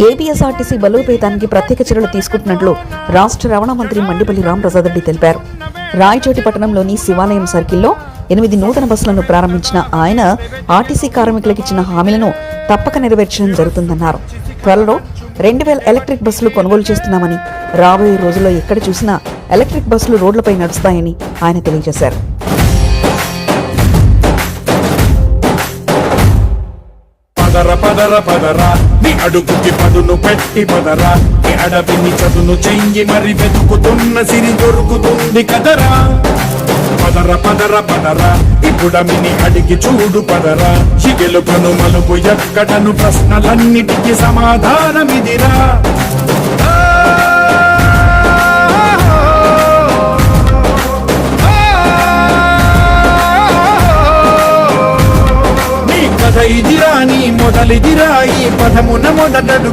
APSRTC బలోపేతానికి ప్రత్యేక చర్యలు తీసుకుంటున్నట్లు రాష్ట్ర రవాణా మంత్రి మండిపల్లి రాంప్రసాద్ రెడ్డి తెలిపారు. రాయచోటి పట్టణంలోని శివాలయం సర్కిల్లో 8 నూతన బస్సులను ప్రారంభించిన ఆయన ఆర్టీసీ కార్మికులకు ఇచ్చిన హామీలను తప్పక నెరవేర్చడం జరుగుతుందన్నారు. త్వరలో 2000 ఎలక్ట్రిక్ బస్సులు కొనుగోలు చేస్తున్నామని, రాబోయే రోజుల్లో ఎక్కడ చూసినా ఎలక్ట్రిక్ బస్సులు రోడ్లపై నడుస్తాయని ఆయన తెలియజేశారు. పదర పదర పదరా నీ అడుగుకి పదును పెట్టి పదరా నీ అడవిని చదును చెయ్యి మరి వెతుకుతున్న సిరి దొరుకుతుంది కదరా. పదర పదర పదరా ఇప్పుడమిని అడిగి చూడు పదరా. గెలుపను మలుపు ఎక్కడను ప్రశ్నలన్నిటికీ సమాధానమిదిరా. ఇదిరా నీ మొదలిదిరా ఈ పదమున మొదటడు